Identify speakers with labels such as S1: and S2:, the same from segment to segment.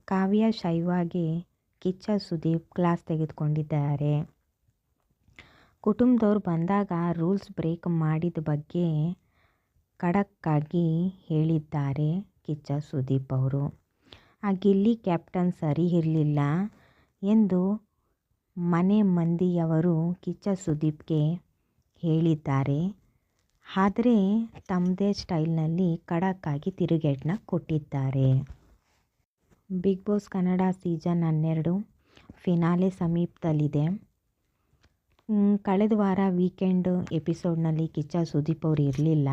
S1: ಕಾವ್ಯ ಶೈವಾಗೆ Kichcha Sudeep class ತೆಗೆದುಕೊಂಡಿದ್ದಾರೆ. ಕುಟುಂಬದವ್ರು ಬಂದಾಗ ರೂಲ್ಸ್ ಬ್ರೇಕ್ ಮಾಡಿದ ಬಗ್ಗೆ ಖಡಕ್ಕಾಗಿ ಹೇಳಿದ್ದಾರೆ ಕಿಚ್ಚ ಸುದೀಪ್ ಅವರು. ಆ ಗಿಲ್ಲಿ ಕ್ಯಾಪ್ಟನ್ ಸರಿ ಇರಲಿಲ್ಲ ಎಂದು ಮನೆ ಮಂದಿಯವರು ಕಿಚ್ಚ ಸುದೀಪ್ಗೆ ಹೇಳಿದ್ದಾರೆ. ಆದರೆ ತಮ್ಮದೇ ಸ್ಟೈಲ್ನಲ್ಲಿ ಖಡಕ್ಕಾಗಿ ತಿರುಗೇಟನ್ನ ಕೊಟ್ಟಿದ್ದಾರೆ. Bigg Boss Kannada season 12 finale ಸಮೀಪದಲ್ಲಿದೆ. ಕಳೆದ ವಾರ ವೀಕೆಂಡ್ ಎಪಿಸೋಡ್ನಲ್ಲಿ ಕಿಚ್ಚ ಸುದೀಪ್ ಅವರು ಇರಲಿಲ್ಲ.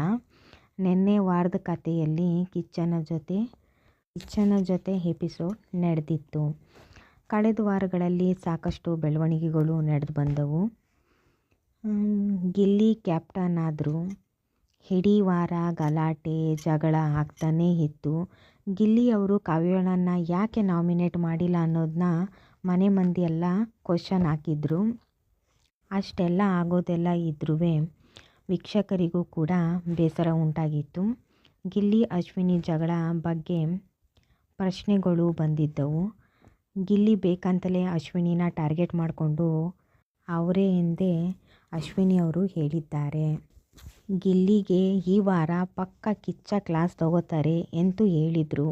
S1: ನಿನ್ನೆ ವಾರದ ಕಥೆಯಲ್ಲಿ ಕಿಚ್ಚನ ಜೊತೆ ಎಪಿಸೋಡ್ ನಡೆದಿತ್ತು. ಕಳೆದ ವಾರಗಳಲ್ಲಿ ಸಾಕಷ್ಟು ಬೆಳವಣಿಗೆಗಳು ನಡೆದು ಬಂದವು. ಗಿಲ್ಲಿ ಕ್ಯಾಪ್ಟನ್ ಆದರು. ಇಡೀ ವಾರ ಗಲಾಟೆ ಜಗಳ ಆಗ್ತಾನೇ ಇತ್ತು. ಗಿಲ್ಲಿ ಅವರು ಕಾವ್ಯಳನ್ನು ಯಾಕೆ ನಾಮಿನೇಟ್ ಮಾಡಿಲ್ಲ ಅನ್ನೋದನ್ನ ಮನೆ ಮಂದಿ ಎಲ್ಲ ಕ್ವಶನ್ ಹಾಕಿದ್ರು. ಅಷ್ಟೆಲ್ಲ ಆಗೋದೆಲ್ಲ ಇದ್ರೂ ವೀಕ್ಷಕರಿಗೂ ಕೂಡ ಬೇಸರ ಉಂಟಾಗಿತ್ತು. ಗಿಲ್ಲಿ ಅಶ್ವಿನಿ ಜಗಳ ಬಗ್ಗೆ ಪ್ರಶ್ನೆಗಳು ಬಂದಿದ್ದವು. ಗಿಲ್ಲಿ ಬೇಕಂತಲೇ ಅಶ್ವಿನಿನ ಟಾರ್ಗೆಟ್ ಮಾಡಿಕೊಂಡು ಅವರೇ ಎಂದೇ ಅಶ್ವಿನಿ ಅವರು ಹೇಳಿದ್ದಾರೆ. ಗಿಲ್ಲಿಗೆ ಈ ವಾರ ಪಕ್ಕ ಕಿಚ್ಚ ಕ್ಲಾಸ್ ತಗೋತಾರೆ ಎಂದು ಹೇಳಿದರು.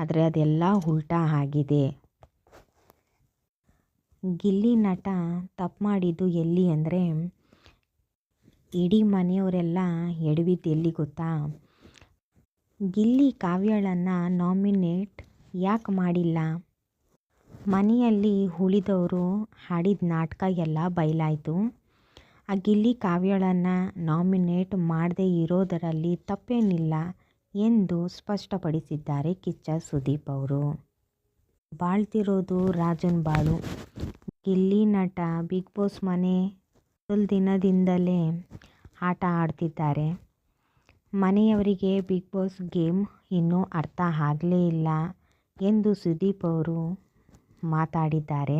S1: ಆದರೆ ಅದೆಲ್ಲ ಉಲ್ಟಾ ಆಗಿದೆ. ಗಿಲ್ಲಿ ನಟ ತಪ್ಪು ಮಾಡಿದ್ದು ಎಲ್ಲಿ ಅಂದರೆ ಇಡೀ ಮನೆಯವರೆಲ್ಲ ಎಡವಿದ್ದು ಎಲ್ಲಿ ಗೊತ್ತಾ? ಗಿಲ್ಲಿ ಕಾವ್ಯಳನ್ನು ನಾಮಿನೇಟ್ ಯಾಕೆ ಮಾಡಿಲ್ಲ? ಮನೆಯಲ್ಲಿ ಉಳಿದವರು ಆಡಿದ ನಾಟಕ ಎಲ್ಲ ಬಯಲಾಯಿತು. ಆ ಗಿಲ್ಲಿ ಕಾವ್ಯಳನ್ನು ನಾಮಿನೇಟ್ ಮಾಡದೇ ಇರೋದರಲ್ಲಿ ತಪ್ಪೇನಿಲ್ಲ ಎಂದು ಸ್ಪಷ್ಟಪಡಿಸಿದ್ದಾರೆ ಕಿಚ್ಚ ಸುದೀಪ್ ಅವರು. ಬಾಳ್ತಿರೋದು ರಾಜನ್ ಬಾಳು. ಗಿಲ್ಲಿ ನಟ ಬಿಗ್ ಬಾಸ್ ಮನೆ ಮೊದಲ ದಿನದಿಂದಲೇ ಆಟ ಆಡ್ತಿದ್ದಾರೆ. ಮನೆಯವರಿಗೆ ಬಿಗ್ ಬಾಸ್ ಗೇಮ್ ಇನ್ನೂ ಅರ್ಥ ಆಗಲೇ ಇಲ್ಲ ಎಂದು ಸುದೀಪ್ ಅವರು ಮಾತಾಡಿದ್ದಾರೆ.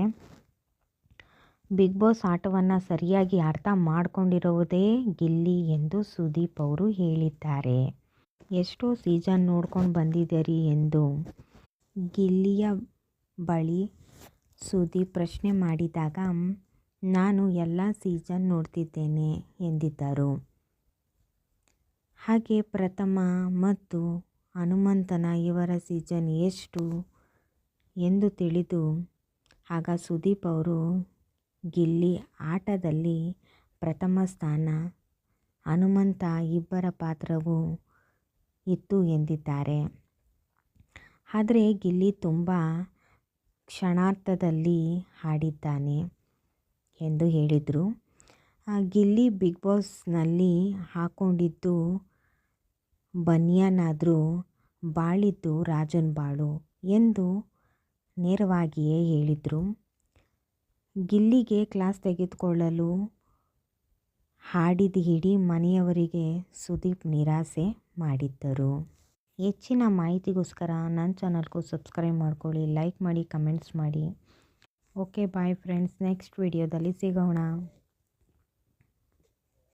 S1: ಬಿಗ್ ಬಾಸ್ ಆಟವನ್ನು ಸರಿಯಾಗಿ ಅರ್ಥ ಮಾಡಿಕೊಂಡಿರುವುದೇ ಗಿಲ್ಲಿ ಎಂದು ಸುದೀಪ್ ಅವರು ಹೇಳಿದ್ದಾರೆ. ಎಷ್ಟೋ ಸೀಸನ್ ನೋಡ್ಕೊಂಡು ಬಂದಿದ್ದೀರಿ ಎಂದು ಗಿಲ್ಲಿಯ ಬಳಿ ಸುದೀಪ್ ಪ್ರಶ್ನೆ ಮಾಡಿದಾಗ ನಾನು ಎಲ್ಲ ಸೀಸನ್ ನೋಡ್ತಿದ್ದೇನೆ ಎಂದಿದ್ದರು. ಹಾಗೆ ಪ್ರಥಮ ಮತ್ತು ಹನುಮಂತನ ಇವರ ಸೀಸನ್ ಎಷ್ಟು ಎಂದು ತಿಳಿದು ಆಗ ಸುದೀಪ್ ಅವರು ಗಿಲ್ಲಿ ಆಟದಲ್ಲಿ ಪ್ರಥಮ ಸ್ಥಾನ, ಹನುಮಂತ ಇಬ್ಬರ ಪಾತ್ರವೂ ಇತ್ತು ಎಂದಿದ್ದಾರೆ. ಆದರೆ ಗಿಲ್ಲಿ ತುಂಬ ಕ್ಷಣಾರ್ಧದಲ್ಲಿ ಆಡಿದ್ದಾನೆ ಎಂದು ಹೇಳಿದರು. ಗಿಲ್ಲಿ ಬಿಗ್ ಬಾಸ್ನಲ್ಲಿ ಹಾಕ್ಕೊಂಡಿದ್ದು ಬನಿಯನ್ ಆದರೂ ಬಾಳಿದ್ದು ರಾಜನ್ ಬಾಳು ಎಂದು ನೇರವಾಗಿಯೇ ಹೇಳಿದರು. ಗಿಲ್ಲಿಗೆ ಕ್ಲಾಸ್ ತೆಗೆದುಕೊಳ್ಳಲು ಹಾಡಿದ ಇಡೀ ಮನೆಯವರಿಗೆ ಸುದೀಪ್ ನಿರಾಸೆ ಮಾಡಿದ್ದರು. ಹೆಚ್ಚಿನ ಮಾಹಿತಿಗೋಸ್ಕರ ನನ್ನ ಚಾನಲ್ಗೂ ಸಬ್ಸ್ಕ್ರೈಬ್ ಮಾಡ್ಕೊಳ್ಳಿ, ಲೈಕ್ ಮಾಡಿ, ಕಮೆಂಟ್ಸ್ ಮಾಡಿ. ಓಕೆ ಬಾಯ್ ಫ್ರೆಂಡ್ಸ್, ನೆಕ್ಸ್ಟ್ ವಿಡಿಯೋದಲ್ಲಿ ಸಿಗೋಣ.